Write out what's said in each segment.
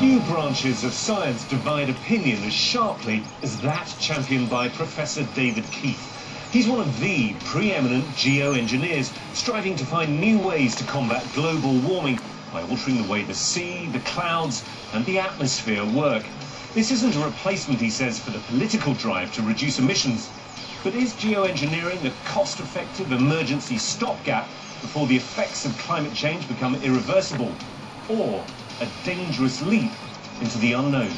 Few branches of science divide opinion as sharply as that championed by Professor David Keith. He's one of the preeminent geoengineers, striving to find new ways to combat global warming by altering the way the sea, the clouds and the atmosphere work. This isn't a replacement, he says, for the political drive to reduce emissions. But is geoengineering a cost-effective emergency stopgap before the effects of climate change become irreversible? Or a dangerous leap into the unknown?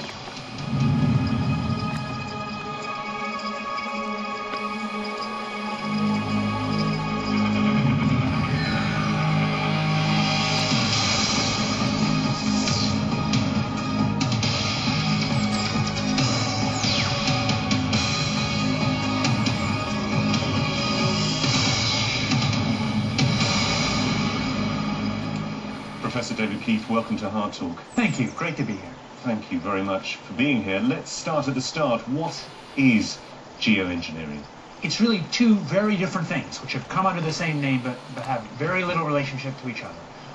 Professor David Keith, welcome to HARDtalk. Thank you. Great to be here. Thank you very much for being here. Let's start at the start. What is geoengineering? It's really two very different things, which have come under the same name, but have very little relationship to each other.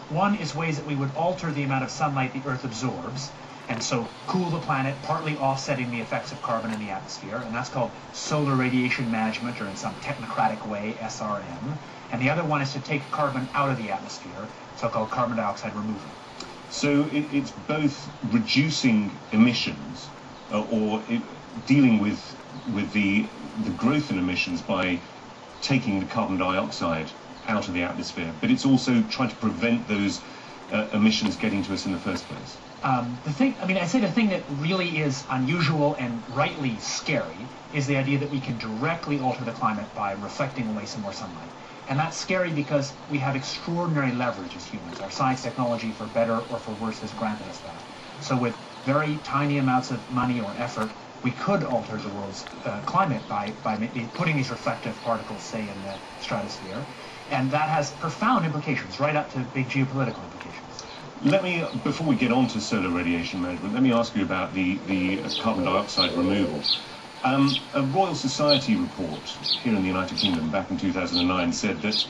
One is ways that we would alter the amount of sunlight the Earth absorbs, and so cool the planet, partly offsetting the effects of carbon in the atmosphere, and that's called solar radiation management, or in some technocratic way, SRM. And the other one is to take carbon out of the atmosphere, so-called carbon dioxide removal. So it's both reducing emissions dealing with the growth in emissions by taking the carbon dioxide out of the atmosphere, but it's also trying to prevent those emissions getting to us in the first place. The thing that really is unusual and rightly scary is the idea that we can directly alter the climate by reflecting away some more sunlight. And that's scary because we have extraordinary leverage as humans. Our science technology, for better or for worse, has granted us that. So with very tiny amounts of money or effort, we could alter the world's climate by putting these reflective particles, say, in the stratosphere. And that has profound implications, right up to big geopolitical implications. Before we get on to solar radiation management, let me ask you about the carbon dioxide removal. A Royal Society report here in the United Kingdom back in 2009 said that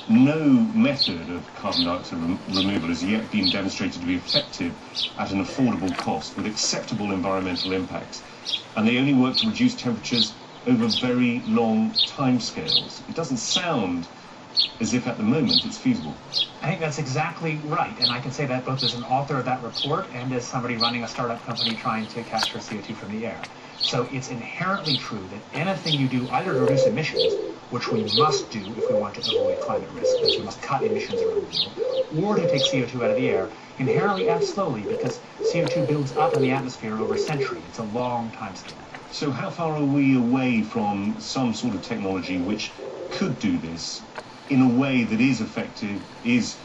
no method of carbon dioxide removal has yet been demonstrated to be effective at an affordable cost with acceptable environmental impacts. And they only work to reduce temperatures over very long timescales. It doesn't sound as if at the moment it's feasible. I think that's exactly right, and I can say that both as an author of that report and as somebody running a startup company trying to capture CO2 from the air. So it's inherently true that anything you do, either to reduce emissions, which we must do if we want to avoid climate risk, because we must cut emissions around the world, or to take CO2 out of the air, inherently acts slowly because CO2 builds up in the atmosphere over a century. It's a long time scale. So how far are we away from some sort of technology which could do this in a way that is effective, is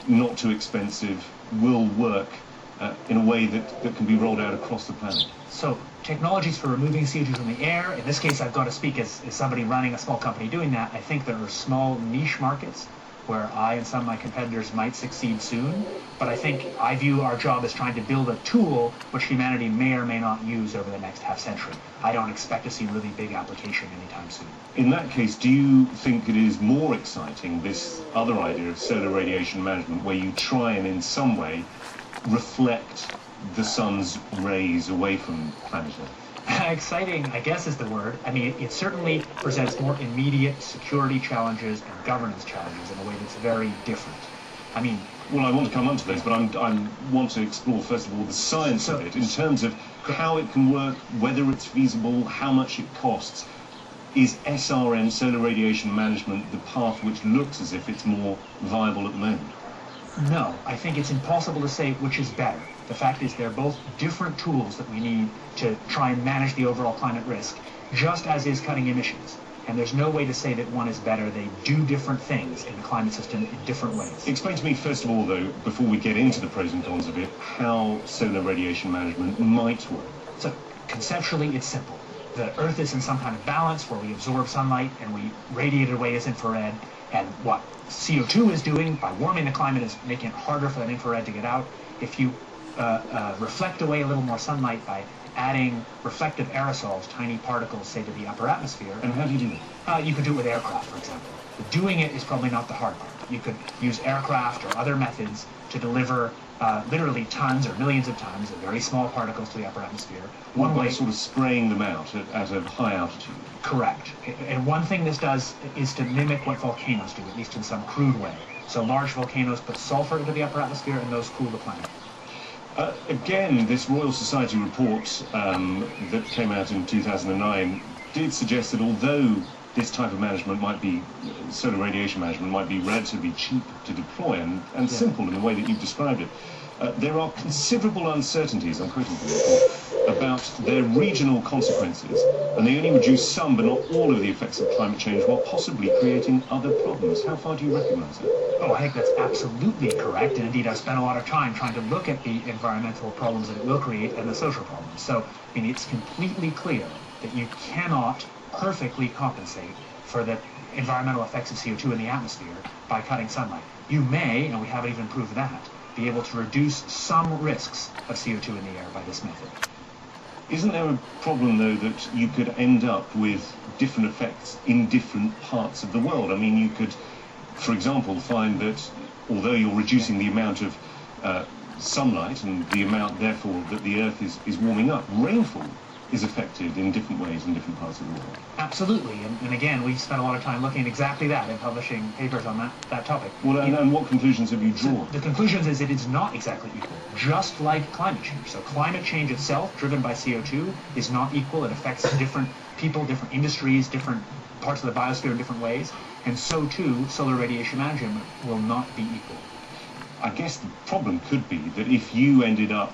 not too expensive, will work in a way that can be rolled out across the planet? So technologies for removing CO2 from the air, in this case I've got to speak as somebody running a small company doing that. I think there are small niche markets where I and some of my competitors might succeed soon, but I view our job as trying to build a tool which humanity may or may not use over the next half century. I don't expect to see really big application anytime soon. In that case, do you think it is more exciting, this other idea of solar radiation management, where you try and in some way reflect the sun's rays away from planet Earth? Exciting, I guess, is the word. I mean, it certainly presents more immediate security challenges and governance challenges in a way that's very different. Well, I want to come on to those, but I want to explore, first of all, the science of it, in terms of how it can work, whether it's feasible, how much it costs. Is SRM, solar radiation management, the path which looks as if it's more viable at the moment? No, I think it's impossible to say which is better. The fact is they're both different tools that we need to try and manage the overall climate risk, just as is cutting emissions. And there's no way to say that one is better. They do different things in the climate system in different ways. Explain to me, first of all, though, before we get into the pros and cons of it, how solar radiation management might work. So conceptually, it's simple. The Earth is in some kind of balance where we absorb sunlight and we radiate it away as infrared. And what CO2 is doing by warming the climate is making it harder for that infrared to get out. If you reflect away a little more sunlight by adding reflective aerosols, tiny particles, say, to the upper atmosphere. And how do you do that? You could do it with aircraft, for example. Doing it is probably not the hard part. You could use aircraft or other methods to deliver literally tons or millions of tons of very small particles to the upper atmosphere. One way sort of spraying them out at a high altitude. Correct. And one thing this does is to mimic what volcanoes do, at least in some crude way. So large volcanoes put sulfur into the upper atmosphere, and those cool the planet. Again, this Royal Society report that came out in 2009 did suggest that although this type of management might be, solar radiation management might be relatively cheap to deploy and simple in the way that you've described it, there are considerable uncertainties, I'm quoting from the report, about their regional consequences, and they only reduce some but not all of the effects of climate change while possibly creating other problems. How far do you recognise that? Oh, I think that's absolutely correct, and indeed I've spent a lot of time trying to look at the environmental problems that it will create and the social problems. So, I mean, it's completely clear that you cannot perfectly compensate for the environmental effects of CO2 in the atmosphere by cutting sunlight. You may, and we haven't even proved that, be able to reduce some risks of CO2 in the air by this method. Isn't there a problem, though, that you could end up with different effects in different parts of the world? I mean, you could, for example, find that although you're reducing the amount of sunlight and the amount, therefore, that the Earth is warming up, rainfall is affected in different ways in different parts of the world. Absolutely, and again, we've spent a lot of time looking at exactly that and publishing papers on that topic. Well, and what conclusions have you drawn? So the conclusion is that it's not exactly equal, just like climate change. So climate change itself, driven by CO2, is not equal. It affects different people, different industries, different parts of the biosphere in different ways, and so too, solar radiation management will not be equal. I guess the problem could be that if you ended up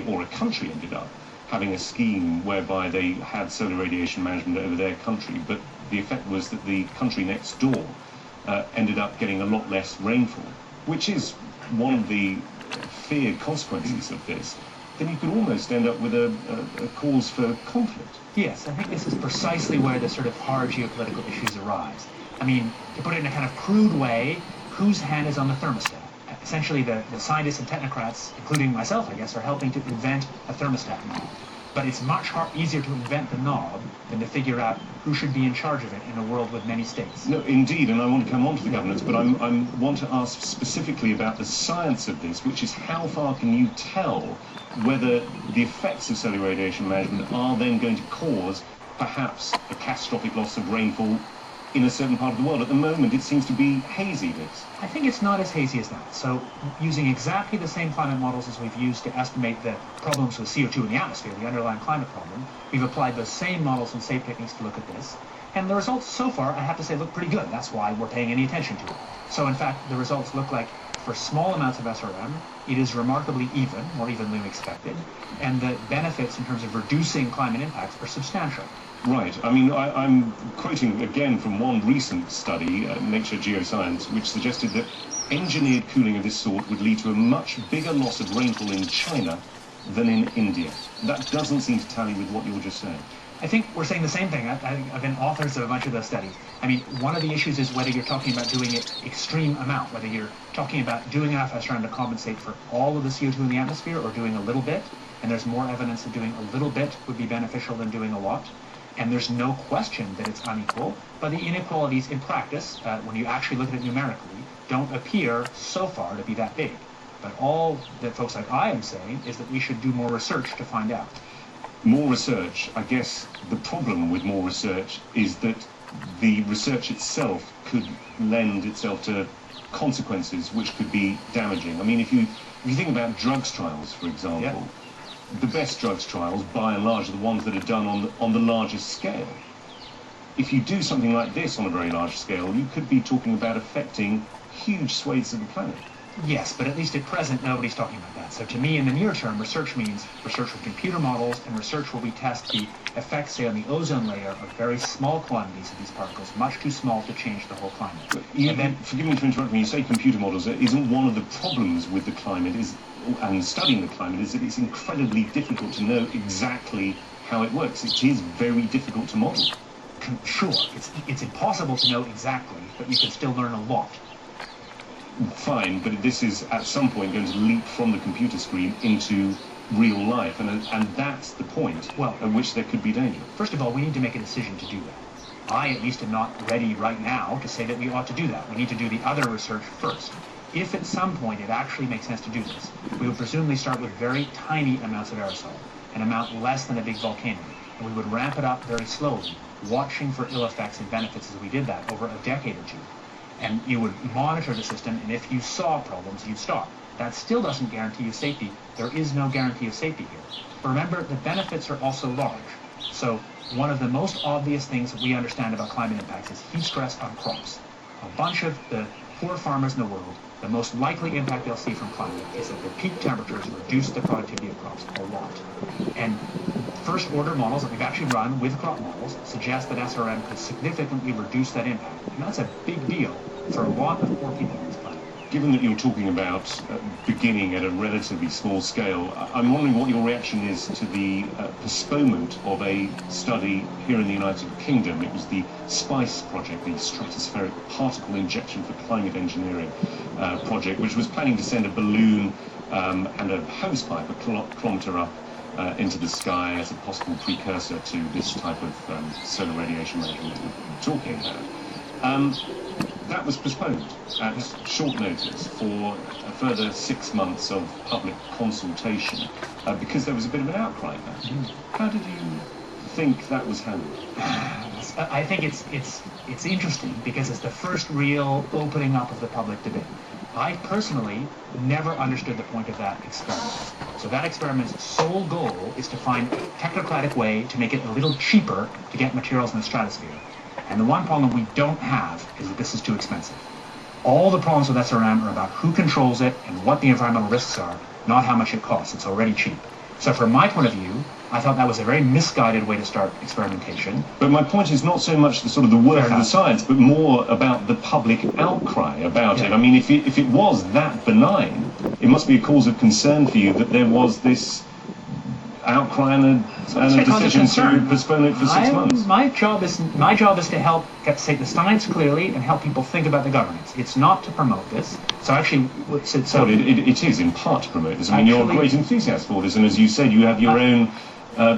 or a country ended up having a scheme whereby they had solar radiation management over their country, but the effect was that the country next door ended up getting a lot less rainfall, which is one of the feared consequences of this, then you could almost end up with a cause for conflict. Yes, I think this is precisely where the sort of hard geopolitical issues arise. I mean, to put it in a kind of crude way, whose hand is on the thermostat? Essentially, the scientists and technocrats, including myself, I guess, are helping to invent a thermostat knob. But it's much easier to invent the knob than to figure out who should be in charge of it in a world with many states. No, indeed, and I want to come on to the governance, but I want to ask specifically about the science of this, which is how far can you tell whether the effects of solar radiation management are then going to cause perhaps a catastrophic loss of rainfall in a certain part of the world. At the moment, it seems to be hazy, this. I think it's not as hazy as that. So using exactly the same climate models as we've used to estimate the problems with CO2 in the atmosphere, the underlying climate problem, we've applied those same models and same techniques to look at this. And the results so far, I have to say, look pretty good. That's why we're paying any attention to it. So in fact, the results look like for small amounts of SRM, it is remarkably even, more evenly than expected, and the benefits in terms of reducing climate impacts are substantial. Right. I mean, I'm quoting again from one recent study, Nature Geoscience, which suggested that engineered cooling of this sort would lead to a much bigger loss of rainfall in China than in India. That doesn't seem to tally with what you're just saying. I think we're saying the same thing. I've been authors of a bunch of those studies. I mean, one of the issues is whether you're talking about doing it extreme amount, whether you're talking about doing enough SRM to compensate for all of the CO2 in the atmosphere or doing a little bit. And there's more evidence that doing a little bit would be beneficial than doing a lot. And there's no question that it's unequal, but the inequalities in practice, when you actually look at it numerically, don't appear so far to be that big. But all that folks like I am saying is that we should do more research to find out. More research. I guess the problem with more research is that the research itself could lend itself to consequences which could be damaging. I mean, if you think about drugs trials, for example, yeah. The best drugs trials, by and large, are the ones that are done on the largest scale. If you do something like this on a very large scale, you could be talking about affecting huge swathes of the planet. Yes, but at least at present, nobody's talking about that. So to me, in the near term, research means research with computer models and research where we test the effects, say, on the ozone layer of very small quantities of these particles, much too small to change the whole climate. Forgive me for interrupting, you say computer models. Isn't one of the problems with the climate and studying the climate is that it's incredibly difficult to know exactly how it works. It is very difficult to model. Sure, it's impossible to know exactly, but you can still learn a lot. Fine, but this is at some point going to leap from the computer screen into real life, and that's the point at which there could be danger. First of all, we need to make a decision to do that. I, at least, am not ready right now to say that we ought to do that. We need to do the other research first. if at some point it actually makes sense to do this, we would presumably start with very tiny amounts of aerosol, an amount less than a big volcano, and we would ramp it up very slowly, watching for ill effects and benefits as we did that over a decade or two. And you would monitor the system, and if you saw problems, you'd stop. That still doesn't guarantee you safety. There is no guarantee of safety here. But remember, the benefits are also large. So one of the most obvious things that we understand about climate impacts is heat stress on crops. A bunch of the poor farmers in the world, the most likely impact they'll see from climate is that the peak temperatures reduce the productivity of crops a lot. And first order models that we've actually run with crop models suggest that SRM could significantly reduce that impact. And that's a big deal for a lot of poor people on this planet. Given that you're talking about beginning at a relatively small scale, I'm wondering what your reaction is to the postponement of a study here in the United Kingdom. It was the SPICE project, the Stratospheric Particle Injection for Climate Engineering project, which was planning to send a balloon and a hosepipe a kilometre up into the sky as a possible precursor to this type of solar radiation management that we're talking about. That was postponed at short notice for a further 6 months of public consultation because there was a bit of an outcry about it. How did you think that was handled? I think it's interesting because it's the first real opening up of the public debate. I personally never understood the point of that experiment. So that experiment's sole goal is to find a technocratic way to make it a little cheaper to get materials in the stratosphere. And the one problem we don't have is that this is too expensive. All the problems with SRM are about who controls it and what the environmental risks are, not how much it costs. It's already cheap. So from my point of view, I thought that was a very misguided way to start experimentation. But my point is not so much the sort of the work of the science, but more about the public outcry about it. I mean, if it was that benign, it must be a cause of concern for you that there was this outcry and a decision to postpone it for 6 months. My job is to help state the science clearly and help people think about the governance. It's not to promote this. So actually, it is in part to promote this. I mean, you're a great enthusiast for this, and as you said, you have your own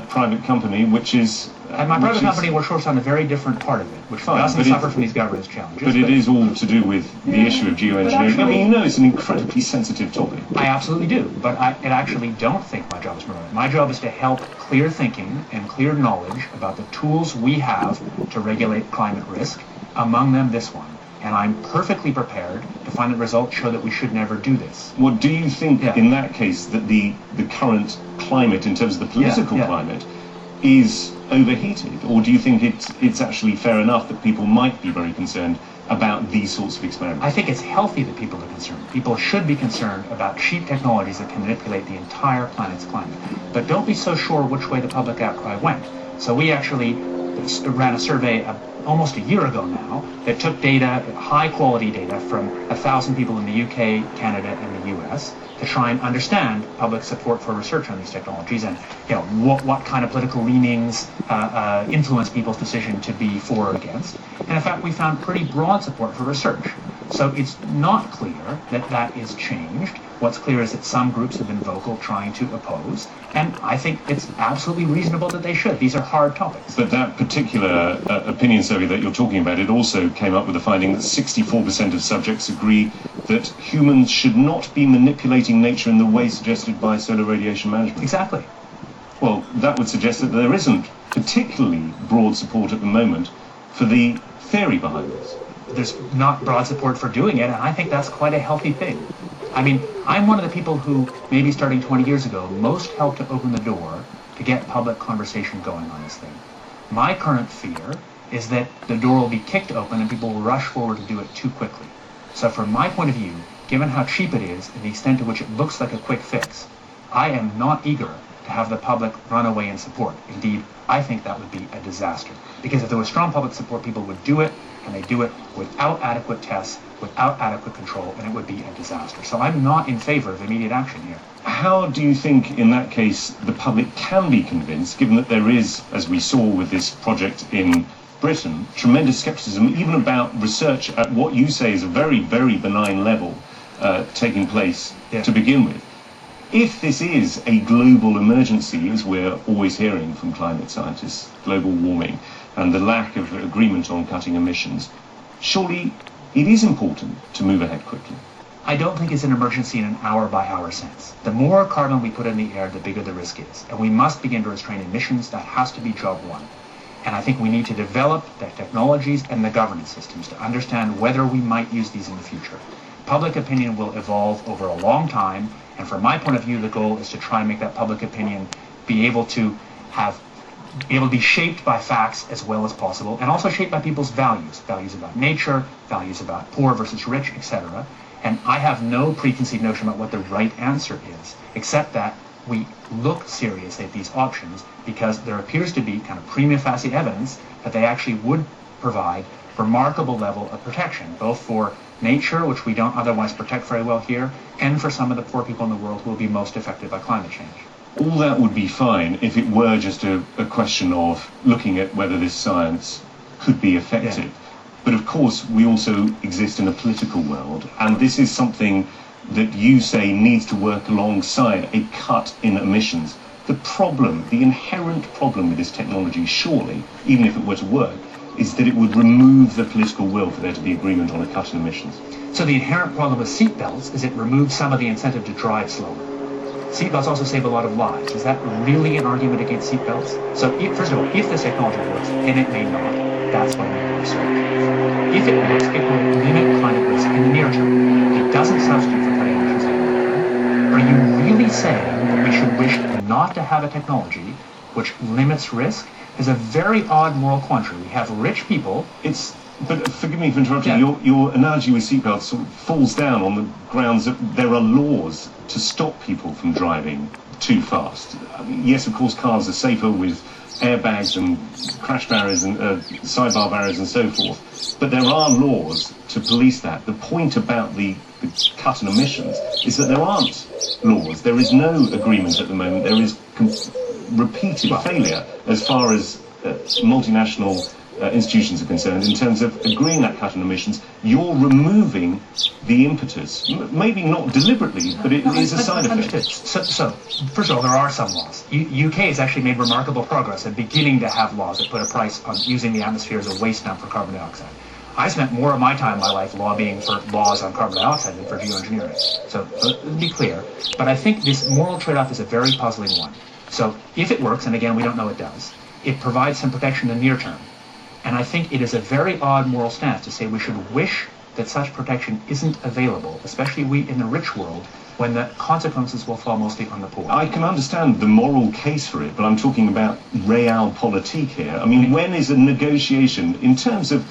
private company, which is. And my private company works on a very different part of it, which doesn't suffer from these governance challenges. But it is all to do with the issue of geoengineering. I mean, you know, it's an incredibly sensitive topic. I absolutely do, but I actually don't think my job is to promote it. My job is to help clear thinking and clear knowledge about the tools we have to regulate climate risk, among them this one. And I'm perfectly prepared to find that results show that we should never do this. Well, do you think in that case that the current climate, in terms of the political climate, is overheated? Or do you think it's actually fair enough that people might be very concerned about these sorts of experiments? I think it's healthy that people are concerned. People should be concerned about cheap technologies that can manipulate the entire planet's climate. But don't be so sure which way the public outcry went. So we actually ran a survey almost a year ago now that took data, high-quality data, from 1,000 people in the UK, Canada, and the US to try and understand public support for research on these technologies and what kind of political leanings influence people's decision to be for or against. And in fact, we found pretty broad support for research. So it's not clear that that is changed. What's clear is that some groups have been vocal trying to oppose, and I think it's absolutely reasonable that they should. These are hard topics. But that particular opinion survey that you're talking about, it also came up with the finding that 64% of subjects agree that humans should not be manipulating nature in the way suggested by solar radiation management. Exactly. Well, that would suggest that there isn't particularly broad support at the moment for the theory behind this. There's not broad support for doing it, and I think that's quite a healthy thing. I mean, I'm one of the people who, maybe starting 20 years ago, most helped to open the door to get public conversation going on this thing. My current fear is that the door will be kicked open and people will rush forward to do it too quickly. So from my point of view, given how cheap it is and the extent to which it looks like a quick fix, I am not eager to have the public run away in support. Indeed, I think that would be a disaster. Because if there was strong public support, people would do it, and they do it without adequate tests, without adequate control, and it would be a disaster. So I'm not in favor of immediate action here. How do you think, in that case, the public can be convinced, given that there is, as we saw with this project in Britain, tremendous skepticism, even about research at what you say is a very, very benign level taking place to begin with? If this is a global emergency, as we're always hearing from climate scientists, global warming, and the lack of agreement on cutting emissions, surely it is important to move ahead quickly. I don't think it's an emergency in an hour-by-hour sense. The more carbon we put in the air, the bigger the risk is. And we must begin to restrain emissions. That has to be job one. And I think we need to develop the technologies and the governance systems to understand whether we might use these in the future. Public opinion will evolve over a long time, and from my point of view, the goal is to try and make that public opinion be able to be shaped by facts as well as possible, and also shaped by people's values about nature, values about poor versus rich, etc. And I have no preconceived notion about what the right answer is, except that we look seriously at these options because there appears to be kind of prima facie evidence that they actually would provide remarkable level of protection, both for nature, which we don't otherwise protect very well here, and for some of the poor people in the world who will be most affected by climate change. All that would be fine if it were just a question of looking at whether this science could be effective. Yeah. But of course, we also exist in a political world, and this is something that you say needs to work alongside a cut in emissions. The problem, the inherent problem with this technology, surely, even if it were to work, is that it would remove the political will for there to be agreement on a cut in emissions. So the inherent problem with seatbelts is it removes some of the incentive to drive slower. Seatbelts also save a lot of lives. Is that really an argument against seatbelts? So first of all, if this technology works, and it may not, that's why we need research. If it works, it will limit climate risk in the near term. It doesn't substitute for cutting emissions in the near term. Are you really saying that we should wish not to have a technology which limits risk? Is a very odd moral quandary. We have rich people. But forgive me for interrupting. Yeah. Your analogy with seatbelts sort of falls down on the grounds that there are laws to stop people from driving too fast. I mean, yes, of course, cars are safer with airbags and crash barriers and sidebar barriers and so forth. But there are laws to police that. The point about the cut in emissions is that there aren't laws. There is no agreement at the moment. There is repeated failure as far as multinational institutions are concerned in terms of agreeing that cut in emissions. You're removing the impetus, maybe not deliberately, but it is a side effect. So, first of all, there are some laws. UK has actually made remarkable progress in beginning to have laws that put a price on using the atmosphere as a waste dump for carbon dioxide. I spent more of my time in my life lobbying for laws on carbon dioxide than for geoengineering. So, let's be clear. But I think this moral trade-off is a very puzzling one. So, if it works, and again, we don't know it does, it provides some protection in the near term. And I think it is a very odd moral stance to say we should wish that such protection isn't available, especially we in the rich world, when the consequences will fall mostly on the poor. I can understand the moral case for it, but I'm talking about realpolitik here. I mean, when is a negotiation, in terms of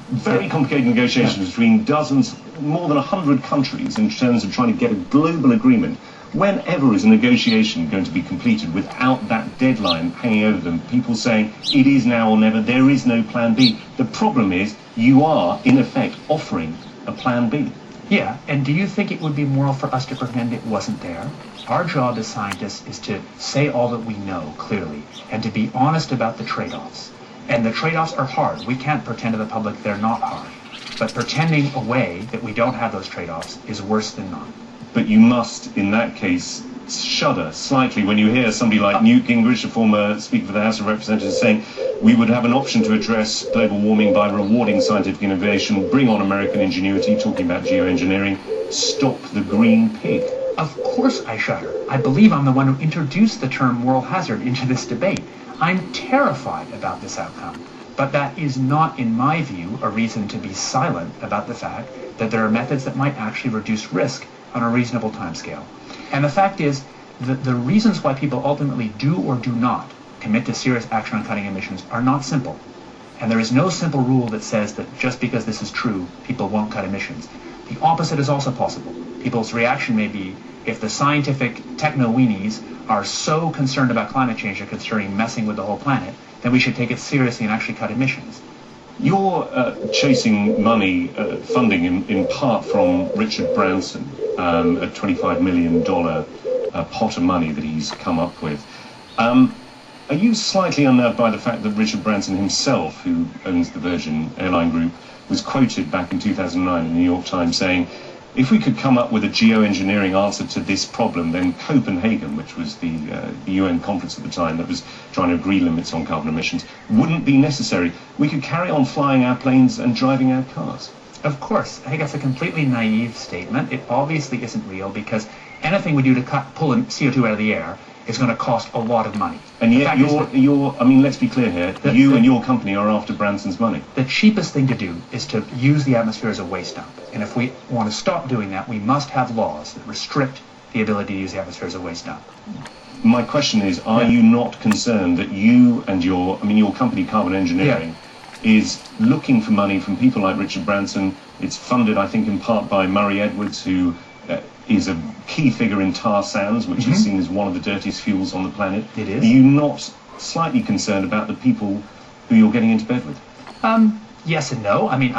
very complicated negotiations between dozens, more than 100 countries, in terms of trying to get a global agreement, whenever is a negotiation going to be completed without that deadline hanging over them, people saying it is now or never, there is no plan B? The problem is you are, in effect, offering a plan B. Yeah, and do you think it would be moral for us to pretend it wasn't there? Our job as scientists is to say all that we know clearly and to be honest about the trade-offs. And the trade-offs are hard. We can't pretend to the public they're not hard. But pretending away that we don't have those trade-offs is worse than not. But you must, in that case, shudder slightly when you hear somebody like Newt Gingrich, a former Speaker for the House of Representatives, saying we would have an option to address global warming by rewarding scientific innovation, bring on American ingenuity, talking about geoengineering, stop the green pig. Of course I shudder. I believe I'm the one who introduced the term moral hazard into this debate. I'm terrified about this outcome. But that is not, in my view, a reason to be silent about the fact that there are methods that might actually reduce risk on a reasonable timescale. And the fact is that the reasons why people ultimately do or do not commit to serious action on cutting emissions are not simple. And there is no simple rule that says that just because this is true, people won't cut emissions. The opposite is also possible. People's reaction may be, if the scientific techno-weenies are so concerned about climate change and concerning messing with the whole planet, then we should take it seriously and actually cut emissions. You're chasing money, funding in part from Richard Branson, a $25 million pot of money that he's come up with. Are you slightly unnerved by the fact that Richard Branson himself, who owns the Virgin Airline Group, was quoted back in 2009 in the New York Times saying, if we could come up with a geoengineering answer to this problem, then Copenhagen, which was the UN conference at the time that was trying to agree limits on carbon emissions, wouldn't be necessary. We could carry on flying our planes and driving our cars. Of course. I think that's a completely naive statement. It obviously isn't real because anything we do to pull CO2 out of the air is going to cost a lot of money. And yet I mean, let's be clear here, you and your company are after Branson's money. The cheapest thing to do is to use the atmosphere as a waste dump. And if we want to stop doing that, we must have laws that restrict the ability to use the atmosphere as a waste dump. My question is, are you not concerned that you and your company, Carbon Engineering, is looking for money from people like Richard Branson? It's funded, I think, in part by Murray Edwards, who is a key figure in tar sands, which is seen as one of the dirtiest fuels on the planet. It is. Are you not slightly concerned about the people who you're getting into bed with? Yes and no. I mean,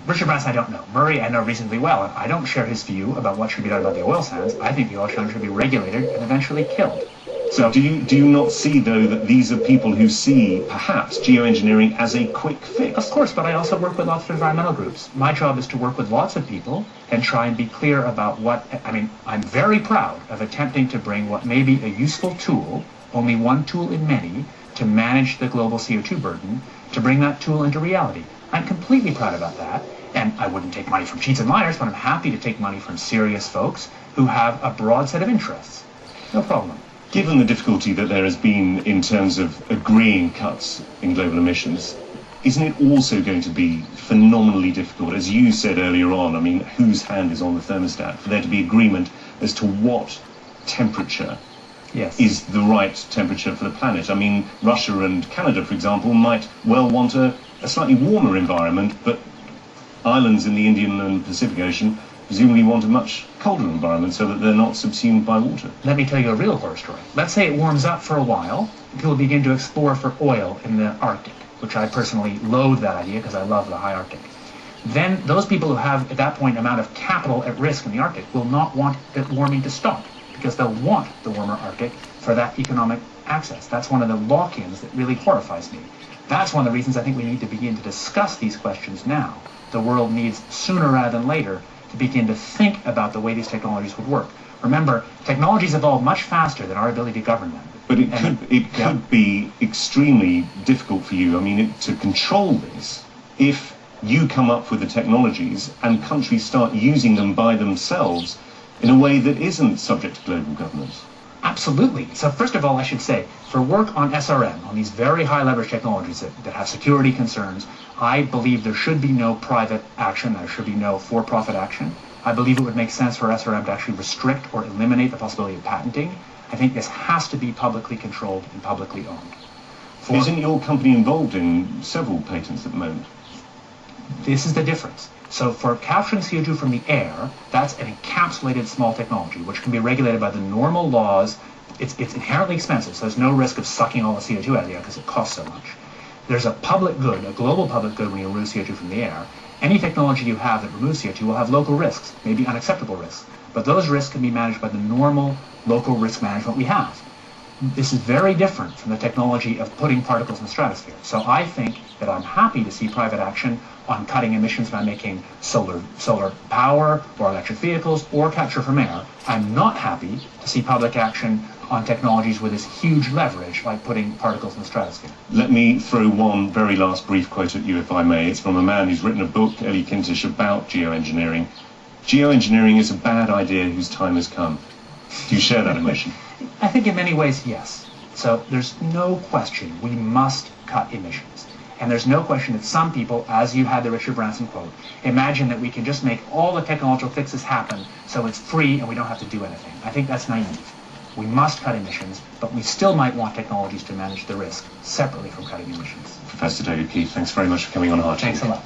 Richard Branson I don't know. Murray I know reasonably well, and I don't share his view about what should be done about the oil sands. I think the oil sands should be regulated and eventually killed. So do you not see, though, that these are people who see, perhaps, geoengineering as a quick fix? Of course, but I also work with lots of environmental groups. My job is to work with lots of people and try and be clear about I'm very proud of attempting to bring what may be a useful tool, only one tool in many, to manage the global CO2 burden, to bring that tool into reality. I'm completely proud about that, and I wouldn't take money from cheats and liars, but I'm happy to take money from serious folks who have a broad set of interests. No problem. Given the difficulty that there has been in terms of agreeing cuts in global emissions, isn't it also going to be phenomenally difficult, as you said earlier on, I mean, whose hand is on the thermostat, for there to be agreement as to what temperature is the right temperature for the planet? I mean, Russia and Canada, for example, might well want a slightly warmer environment, but islands in the Indian and Pacific Ocean presumably want a much colder environment so that they're not subsumed by water. Let me tell you a real horror story. Let's say it warms up for a while, people begin to explore for oil in the Arctic, which I personally loathe that idea because I love the high Arctic. Then those people who have, at that point, amount of capital at risk in the Arctic will not want the warming to stop because they'll want the warmer Arctic for that economic access. That's one of the lock-ins that really horrifies me. That's one of the reasons I think we need to begin to discuss these questions now. The world needs, sooner rather than later, to begin to think about the way these technologies would work. Remember, technologies evolve much faster than our ability to govern them. But it could be extremely difficult for you, to control this if you come up with the technologies and countries start using them by themselves in a way that isn't subject to global governance. Absolutely. So first of all, I should say, for work on SRM, on these very high leverage technologies that have security concerns, I believe there should be no private action, there should be no for-profit action. I believe it would make sense for SRM to actually restrict or eliminate the possibility of patenting. I think this has to be publicly controlled and publicly owned. Isn't your company involved in several patents at the moment? This is the difference. So for capturing CO2 from the air, that's an encapsulated small technology, which can be regulated by the normal laws. It's inherently expensive, so there's no risk of sucking all the CO2 out of the air because it costs so much. There's a public good, a global public good when you remove CO2 from the air. Any technology you have that removes CO2 will have local risks, maybe unacceptable risks, but those risks can be managed by the normal local risk management we have. This is very different from the technology of putting particles in the stratosphere. So I think that I'm happy to see private action on cutting emissions by making solar power or electric vehicles or capture from air. I'm not happy to see public action on technologies with this huge leverage like putting particles in the stratosphere. Let me throw one very last brief quote at you, if I may. It's from a man who's written a book, Ellie Kintish, about geoengineering. Geoengineering is a bad idea whose time has come. Do you share that emotion? I think in many ways, yes. So there's no question we must cut emissions. And there's no question that some people, as you had the Richard Branson quote, imagine that we can just make all the technological fixes happen so it's free and we don't have to do anything. I think that's naive. We must cut emissions, but we still might want technologies to manage the risk separately from cutting emissions. Professor David Keith, thanks very much for coming on HARDtalk. Thanks a lot.